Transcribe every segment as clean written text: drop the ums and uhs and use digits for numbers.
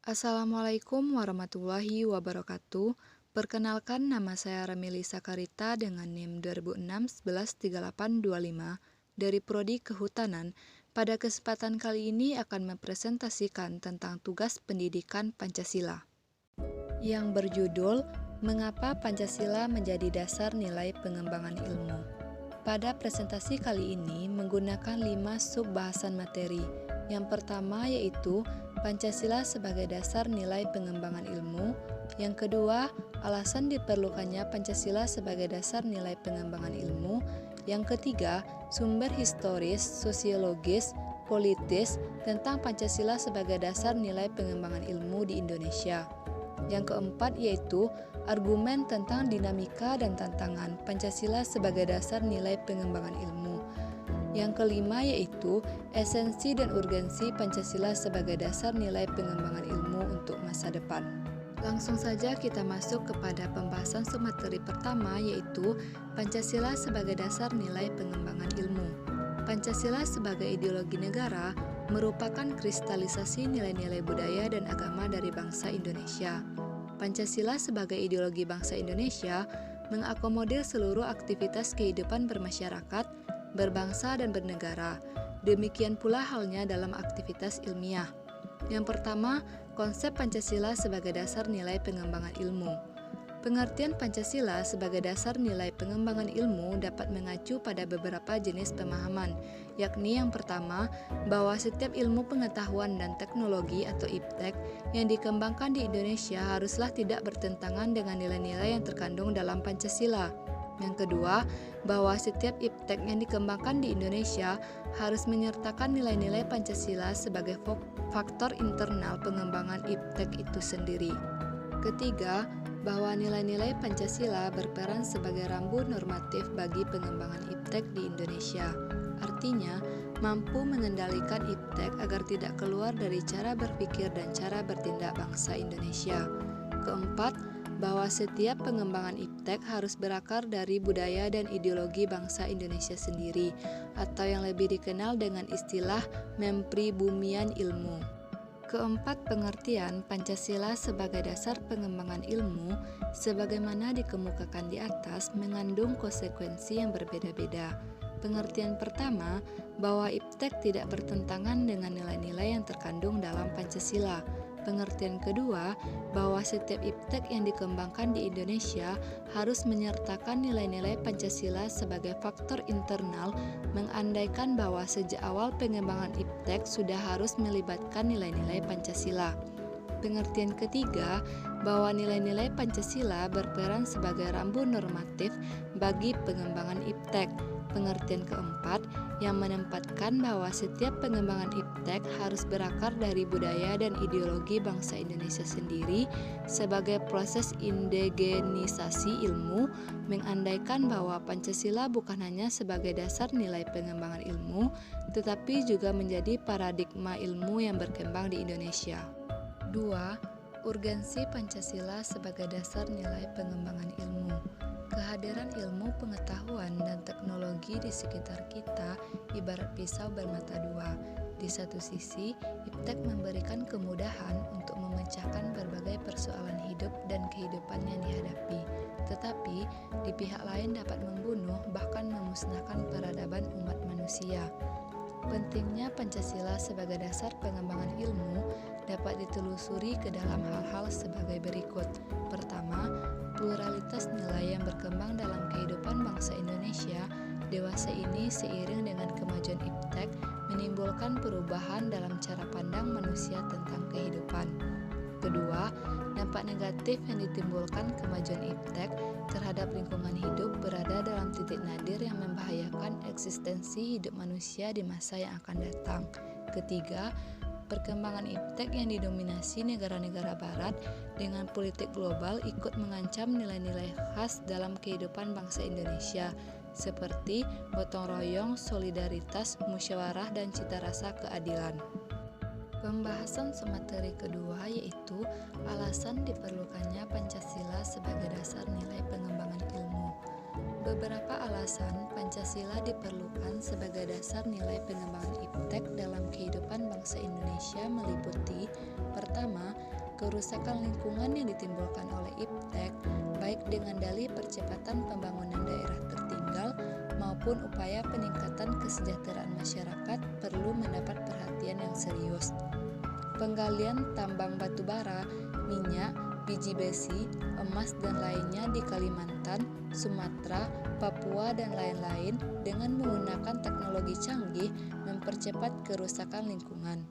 Assalamualaikum warahmatullahi wabarakatuh. Perkenalkan, nama saya Ramili Sakarita dengan NIM 2006-113825 dari Prodi Kehutanan. Pada kesempatan kali ini akan mempresentasikan tentang tugas pendidikan Pancasila yang berjudul Mengapa Pancasila Menjadi Dasar Nilai Pengembangan Ilmu. Pada presentasi kali ini menggunakan 5 sub-bahasan materi. Yang pertama yaitu Pancasila sebagai dasar nilai pengembangan ilmu. Yang kedua, alasan diperlukannya Pancasila sebagai dasar nilai pengembangan ilmu. Yang ketiga, sumber historis, sosiologis, politis tentang Pancasila sebagai dasar nilai pengembangan ilmu di Indonesia. Yang keempat yaitu argumen tentang dinamika dan tantangan Pancasila sebagai dasar nilai pengembangan ilmu. Yang kelima yaitu esensi dan urgensi Pancasila sebagai dasar nilai pengembangan ilmu untuk masa depan. Langsung saja kita masuk kepada pembahasan submateri pertama yaitu Pancasila sebagai dasar nilai pengembangan ilmu. Pancasila sebagai ideologi negara merupakan kristalisasi nilai-nilai budaya dan agama dari bangsa Indonesia. Pancasila sebagai ideologi bangsa Indonesia mengakomodir seluruh aktivitas kehidupan bermasyarakat, berbangsa dan bernegara. Demikian pula halnya dalam aktivitas ilmiah. Yang pertama, konsep Pancasila sebagai dasar nilai pengembangan ilmu. Pengertian Pancasila sebagai dasar nilai pengembangan ilmu dapat mengacu pada beberapa jenis pemahaman, yakni yang pertama, bahwa setiap ilmu pengetahuan dan teknologi atau IPTEK yang dikembangkan di Indonesia haruslah tidak bertentangan dengan nilai-nilai yang terkandung dalam Pancasila. Yang kedua, bahwa setiap IPTEK yang dikembangkan di Indonesia harus menyertakan nilai-nilai Pancasila sebagai faktor internal pengembangan IPTEK itu sendiri. Ketiga, bahwa nilai-nilai Pancasila berperan sebagai rambu normatif bagi pengembangan IPTEK di Indonesia. Artinya, mampu mengendalikan IPTEK agar tidak keluar dari cara berpikir dan cara bertindak bangsa Indonesia. Keempat, bahwa setiap pengembangan IPTEK harus berakar dari budaya dan ideologi bangsa Indonesia sendiri, atau yang lebih dikenal dengan istilah mempribumian ilmu. Keempat, pengertian Pancasila sebagai dasar pengembangan ilmu sebagaimana dikemukakan di atas mengandung konsekuensi yang berbeda-beda. Pengertian pertama, bahwa IPTEK tidak bertentangan dengan nilai-nilai yang terkandung dalam Pancasila. Pengertian kedua, bahwa setiap IPTEK yang dikembangkan di Indonesia harus menyertakan nilai-nilai Pancasila sebagai faktor internal, mengandaikan bahwa sejak awal pengembangan IPTEK sudah harus melibatkan nilai-nilai Pancasila. Pengertian ketiga, bahwa nilai-nilai Pancasila berperan sebagai rambu normatif bagi pengembangan IPTEK. Pengertian keempat, yang menempatkan bahwa setiap pengembangan IPTEK harus berakar dari budaya dan ideologi bangsa Indonesia sendiri sebagai proses indigenisasi ilmu, mengandaikan bahwa Pancasila bukan hanya sebagai dasar nilai pengembangan ilmu, tetapi juga menjadi paradigma ilmu yang berkembang di Indonesia. 2. Urgensi Pancasila sebagai dasar nilai pengembangan ilmu. Kehadiran ilmu pengetahuan dan teknologi di sekitar kita ibarat pisau bermata dua. Di satu sisi, IPTEK memberikan kemudahan untuk memecahkan berbagai persoalan hidup dan kehidupan yang dihadapi. Tetapi, di pihak lain dapat membunuh bahkan memusnahkan peradaban umat manusia. Pentingnya Pancasila sebagai dasar pengembangan ilmu dapat ditelusuri ke dalam hal-hal sebagai berikut. Pertama, pluralitas nilai yang berkembang dalam kehidupan bangsa Indonesia dewasa ini seiring dengan kemajuan IPTEK menimbulkan perubahan dalam cara pandang manusia tentang kehidupan. Kedua, dampak negatif yang ditimbulkan kemajuan IPTEK terhadap lingkungan hidup berada dalam titik nadir yang membahayakan eksistensi hidup manusia di masa yang akan datang. Ketiga, perkembangan IPTEK yang didominasi negara-negara barat dengan politik global ikut mengancam nilai-nilai khas dalam kehidupan bangsa Indonesia seperti gotong royong, solidaritas, musyawarah, dan cita rasa keadilan. Pembahasan submateri kedua yaitu alasan diperlukannya Pancasila sebagai dasar nilai pengembangan ilmu. Beberapa alasan Pancasila diperlukan sebagai dasar nilai pengembangan IPTEK dalam kehidupan bangsa Indonesia meliputi: pertama, kerusakan lingkungan yang ditimbulkan oleh iptek, baik dengan dalih percepatan pembangunan daerah tertinggal maupun upaya peningkatan kesejahteraan masyarakat perlu mendapat perhatian yang serius. Penggalian tambang batu bara, minyak, biji besi, emas dan lainnya di Kalimantan, Sumatera, Papua dan lain-lain dengan menggunakan teknologi canggih mempercepat kerusakan lingkungan.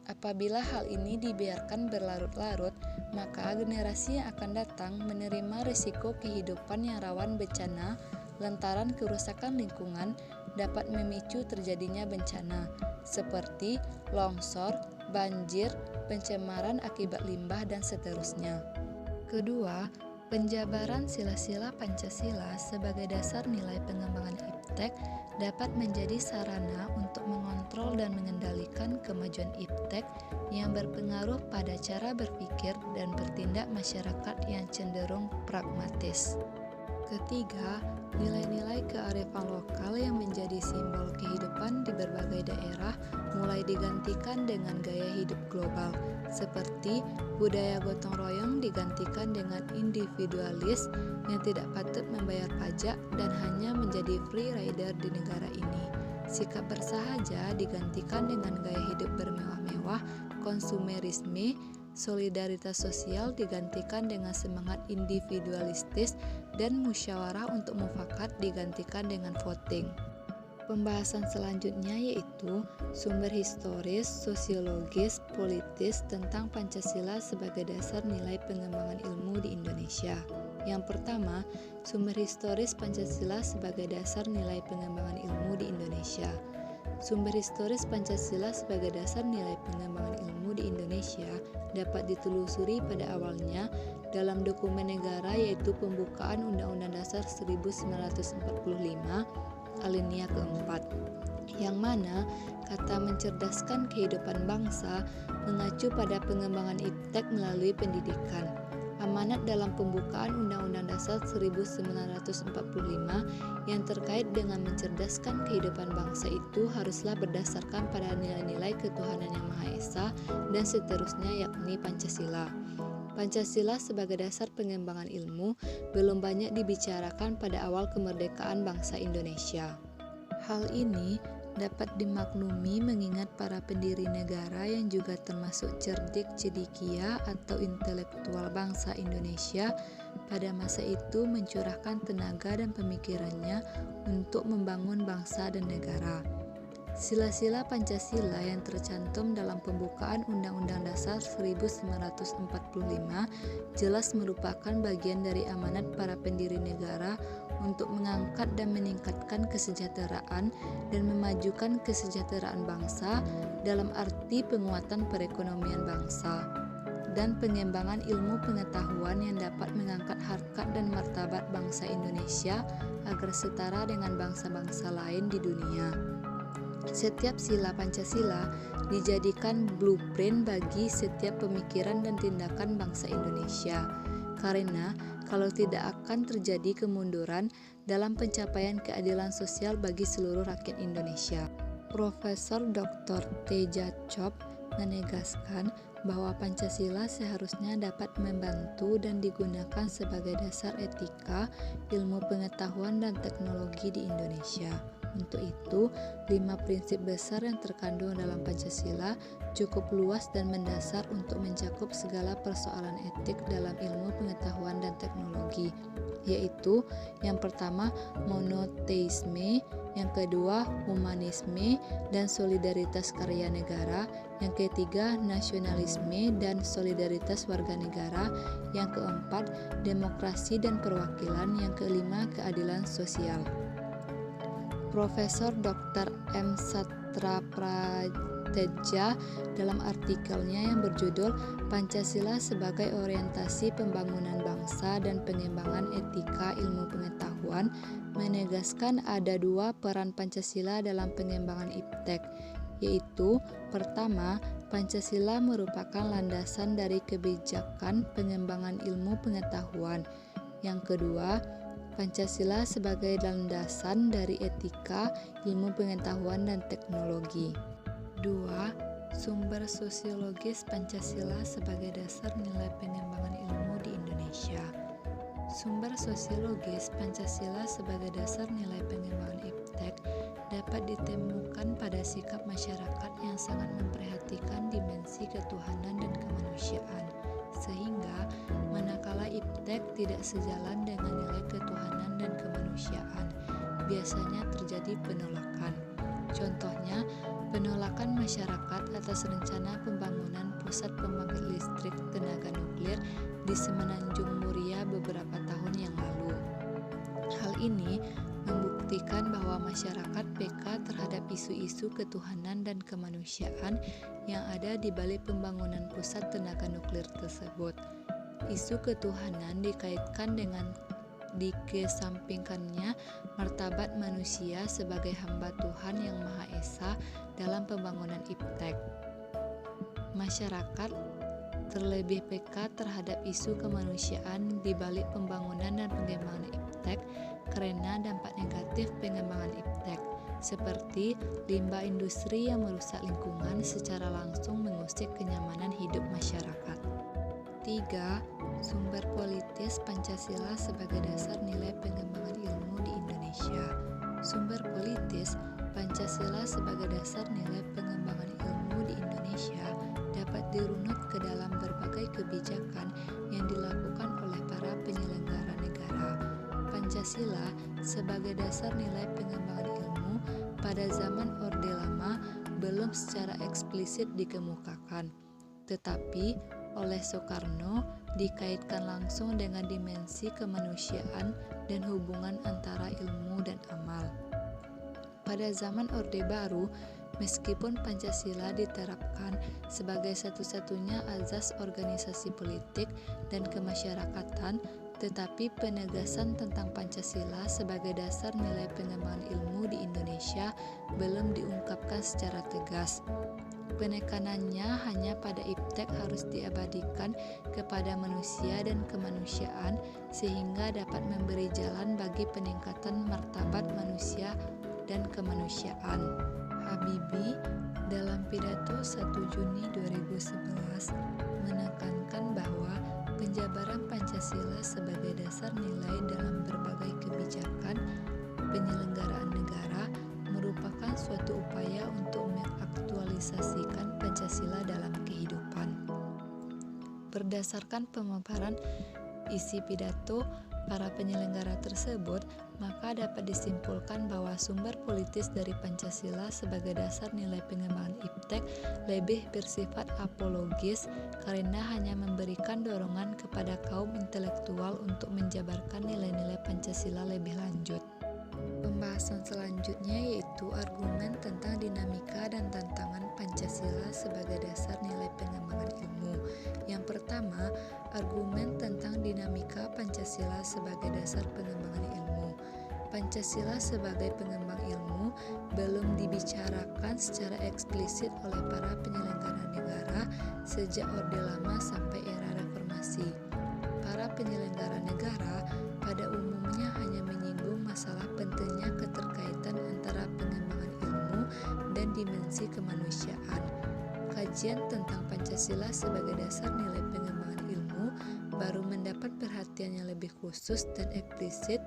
Apabila hal ini dibiarkan berlarut-larut, maka generasi yang akan datang menerima risiko kehidupan yang rawan bencana lantaran kerusakan lingkungan dapat memicu terjadinya bencana seperti longsor, banjir, pencemaran akibat limbah, dan seterusnya. Kedua, penjabaran sila-sila Pancasila sebagai dasar nilai pengembangan iptek dapat menjadi sarana untuk mengontrol dan mengendalikan kemajuan iptek yang berpengaruh pada cara berpikir dan bertindak masyarakat yang cenderung pragmatis. Ketiga, nilai-nilai kearifan lokal yang menjadi simbol kehidupan di berbagai daerah mulai digantikan dengan gaya hidup global, seperti budaya gotong royong digantikan dengan individualis yang tidak patut membayar pajak dan hanya menjadi free rider di negara ini. Sikap bersahaja digantikan dengan gaya hidup bermewah-mewah, konsumerisme. Solidaritas sosial digantikan dengan semangat individualistis, dan musyawarah untuk mufakat digantikan dengan voting. Pembahasan selanjutnya yaitu sumber historis, sosiologis, politis tentang Pancasila sebagai dasar nilai pengembangan ilmu di Indonesia. Yang pertama, sumber historis Pancasila sebagai dasar nilai pengembangan ilmu di Indonesia. Sumber historis Pancasila sebagai dasar nilai pengembangan ilmu di Indonesia dapat ditelusuri pada awalnya dalam dokumen negara yaitu Pembukaan Undang-Undang Dasar 1945 alinea keempat, yang mana kata mencerdaskan kehidupan bangsa mengacu pada pengembangan iptek melalui pendidikan. Amanat dalam Pembukaan Undang-Undang Dasar 1945 yang terkait dengan mencerdaskan kehidupan bangsa itu haruslah berdasarkan pada nilai-nilai ketuhanan yang Maha Esa dan seterusnya, yakni Pancasila. Pancasila sebagai dasar pengembangan ilmu belum banyak dibicarakan pada awal kemerdekaan bangsa Indonesia. Hal ini dapat dimaklumi mengingat para pendiri negara yang juga termasuk cerdik cendekia atau intelektual bangsa Indonesia pada masa itu mencurahkan tenaga dan pemikirannya untuk membangun bangsa dan negara. Sila-sila Pancasila yang tercantum dalam Pembukaan Undang-Undang Dasar 1945 jelas merupakan bagian dari amanat para pendiri negara untuk mengangkat dan meningkatkan kesejahteraan dan memajukan kesejahteraan bangsa dalam arti penguatan perekonomian bangsa dan pengembangan ilmu pengetahuan yang dapat mengangkat harkat dan martabat bangsa Indonesia agar setara dengan bangsa-bangsa lain di dunia. Setiap sila Pancasila dijadikan blueprint bagi setiap pemikiran dan tindakan bangsa Indonesia, karena kalau tidak akan terjadi kemunduran dalam pencapaian keadilan sosial bagi seluruh rakyat Indonesia. Profesor Dr. Teja Chop menegaskan bahwa Pancasila seharusnya dapat membantu dan digunakan sebagai dasar etika, ilmu pengetahuan dan teknologi di Indonesia. Untuk itu, 5 prinsip besar yang terkandung dalam Pancasila cukup luas dan mendasar untuk mencakup segala persoalan etik dalam ilmu pengetahuan dan teknologi, yaitu yang pertama monoteisme, yang kedua humanisme dan solidaritas karya negara, yang ketiga nasionalisme dan solidaritas warga negara, yang keempat demokrasi dan perwakilan, yang kelima keadilan sosial. Profesor Dr. M. Satraprateja dalam artikelnya yang berjudul Pancasila sebagai Orientasi Pembangunan Bangsa dan Pengembangan Etika Ilmu Pengetahuan menegaskan ada 2 peran Pancasila dalam pengembangan iptek, yaitu pertama, Pancasila merupakan landasan dari kebijakan pengembangan ilmu pengetahuan. Yang kedua, Pancasila sebagai landasan dari etika, ilmu pengetahuan dan teknologi. 2. Sumber sosiologis Pancasila sebagai dasar nilai pengembangan ilmu di Indonesia. Sumber sosiologis Pancasila sebagai dasar nilai pengembangan iptek dapat ditemukan pada sikap masyarakat yang sangat memperhatikan dimensi ketuhanan dan kemanusiaan, sehingga manakala iptek tidak sejalan dengan nilai ketuhanan dan kemanusiaan, biasanya terjadi penolakan. Contohnya, penolakan masyarakat atas rencana pembangunan pusat pembangkit listrik tenaga nuklir di Semenanjung Muria beberapa tahun yang lalu. Hal ini membuktikan bahwa masyarakat peka terhadap isu-isu ketuhanan dan kemanusiaan yang ada di balik pembangunan pusat tenaga nuklir tersebut. Isu ketuhanan dikaitkan dengan dikesampingkannya martabat manusia sebagai hamba Tuhan yang Maha Esa dalam pembangunan iptek. Masyarakat terlebih peka terhadap isu kemanusiaan di balik pembangunan dan pengembangan iptek karena dampak negatif pengembangan iptek, seperti limbah industri yang merusak lingkungan secara langsung mengusik kenyamanan hidup masyarakat. 3. Sumber politis Pancasila sebagai dasar nilai pengembangan ilmu di Indonesia. Sumber politis Pancasila sebagai dasar nilai pengembangan ilmu di Indonesia dapat dirunut ke dalam berbagai kebijakan yang dilakukan oleh para penyelenggara negara. Pancasila sebagai dasar nilai pengembangan ilmu pada zaman Orde Lama belum secara eksplisit dikemukakan, tetapi oleh Soekarno dikaitkan langsung dengan dimensi kemanusiaan dan hubungan antara ilmu dan amal. Pada zaman Orde Baru, meskipun Pancasila diterapkan sebagai satu-satunya azas organisasi politik dan kemasyarakatan, tetapi penegasan tentang Pancasila sebagai dasar nilai pengembangan ilmu di Indonesia belum diungkapkan secara tegas. Penekanannya hanya pada iptek harus diabadikan kepada manusia dan kemanusiaan sehingga dapat memberi jalan bagi peningkatan martabat manusia dan kemanusiaan. Habibie dalam pidato 1 Juni 2011 menekankan bahwa penjabaran Pancasila sebagai dasar nilai dalam berbagai kebijakan penyelenggaraan negara merupakan suatu upaya untuk mengaktualisasikan Pancasila dalam kehidupan. Berdasarkan pemaparan isi pidato para penyelenggara tersebut, maka dapat disimpulkan bahwa sumber politis dari Pancasila sebagai dasar nilai pengembangan iptek lebih bersifat apologis karena hanya memberikan dorongan kepada kaum intelektual untuk menjabarkan nilai-nilai Pancasila lebih lanjut. Pembahasan selanjutnya yaitu argumen tentang dinamika dan tantangan Pancasila sebagai dasar nilai pengembangan ilmu. Yang pertama, argumen tentang dinamika Pancasila sebagai dasar pengembangan ilmu. Pancasila sebagai pengembang ilmu belum dibicarakan secara eksplisit oleh para penyelenggara negara sejak Orde Lama sampai era Reformasi. Para penyelenggara negara pada umumnya hanya menyinggung masalah pentingnya keterkaitan antara pengembangan ilmu dan dimensi kemanusiaan. Kajian tentang Pancasila sebagai dasar nilai pengembangan ilmu baru mendapat perhatian yang lebih khusus dan eksplisit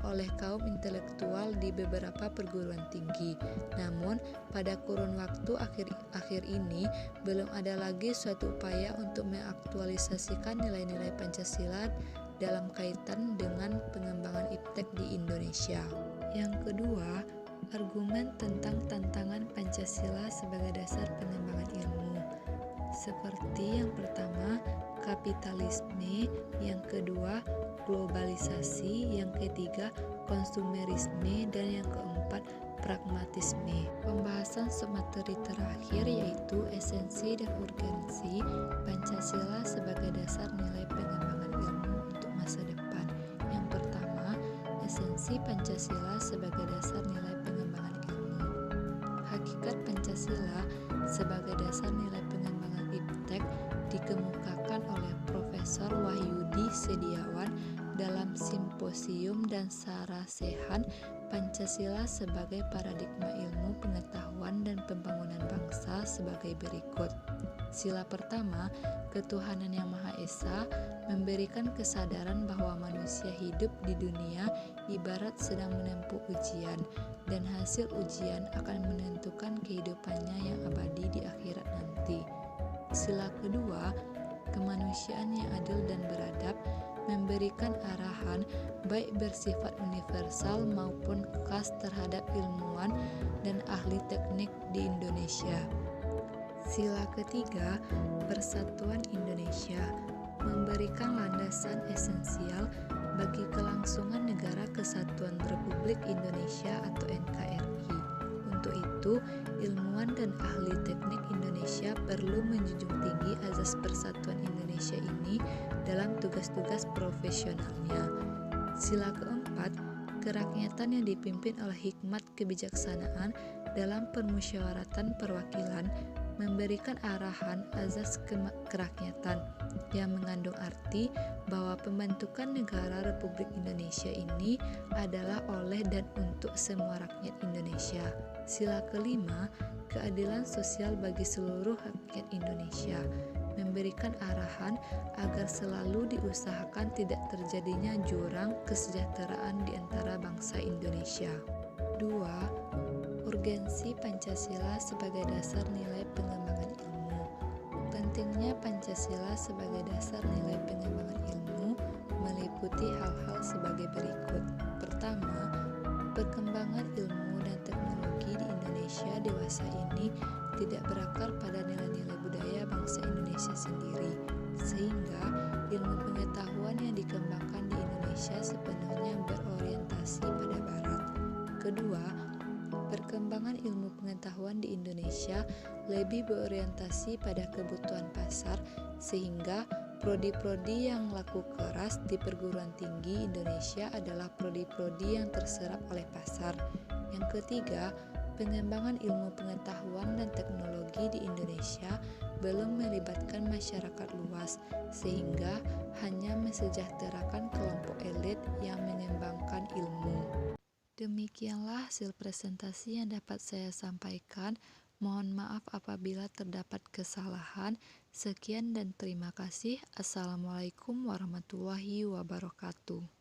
oleh kaum intelektual di beberapa perguruan tinggi. Namun, pada kurun waktu akhir ini belum ada lagi suatu upaya untuk mengaktualisasikan nilai-nilai Pancasila dalam kaitan dengan pengembangan iptek di Indonesia. Yang kedua, argumen tentang tantangan Pancasila sebagai dasar pengembangan ilmu. Seperti yang pertama, kapitalisme, yang kedua, globalisasi, yang ketiga, konsumerisme, dan yang keempat, pragmatisme. Pembahasan semateri terakhir yaitu esensi dan urgensi Pancasila sebagai dasar nilai pengembangan ilmu untuk masa depan. Yang pertama, esensi Pancasila sebagai dasar nilai pengembangan ilmu. Hakikat Pancasila sebagai dasar nilai pengembangan iptek dikemukakan oleh Profesor Wahyudi Setiawan dalam Simposium dan Sarasehan Pancasila sebagai Paradigma Ilmu Pengetahuan dan Pembangunan Bangsa sebagai berikut. Sila pertama, ketuhanan yang Maha Esa memberikan kesadaran bahwa manusia hidup di dunia ibarat sedang menempuh ujian, dan hasil ujian akan menentukan kehidupannya yang abadi di akhirat nanti. Sila kedua, kemanusiaan yang adil dan beradab memberikan arahan baik bersifat universal maupun khas terhadap ilmuwan dan ahli teknik di Indonesia. Sila ketiga, Persatuan Indonesia memberikan landasan esensial bagi kelangsungan Negara Kesatuan Republik Indonesia atau NKRI. Untuk itu, ilmuwan dan ahli teknik Indonesia perlu menjunjung tinggi azas persatuan Indonesia ini dalam tugas-tugas profesionalnya. Sila keempat, kerakyatan yang dipimpin oleh hikmat kebijaksanaan dalam permusyawaratan perwakilan memberikan arahan azas kerakyatan yang mengandung arti bahwa pembentukan negara Republik Indonesia ini adalah oleh dan untuk semua rakyat Indonesia. Sila kelima, keadilan sosial bagi seluruh rakyat Indonesia memberikan arahan agar selalu diusahakan tidak terjadinya jurang kesejahteraan di antara bangsa Indonesia. 2. Urgensi Pancasila sebagai dasar nilai pengembangan ilmu. Pentingnya Pancasila sebagai dasar nilai pengembangan ilmu meliputi hal-hal sebagai berikut. Pertama, perkembangan ilmu dan teknologi di Indonesia dewasa ini tidak berakar pada nilai-nilai budaya bangsa Indonesia sendiri, sehingga ilmu pengetahuan yang dikembangkan di Indonesia sepenuhnya berorientasi pada Barat. Kedua, perkembangan ilmu pengetahuan di Indonesia lebih berorientasi pada kebutuhan pasar, sehingga prodi-prodi yang laku keras di perguruan tinggi Indonesia adalah prodi-prodi yang terserap oleh pasar. Yang ketiga, pengembangan ilmu pengetahuan dan teknologi di Indonesia belum melibatkan masyarakat luas, sehingga hanya mensejahterakan kelompok elit yang mengembangkan ilmu. Demikianlah hasil presentasi yang dapat saya sampaikan. Mohon maaf apabila terdapat kesalahan. Sekian dan terima kasih. Assalamualaikum warahmatullahi wabarakatuh.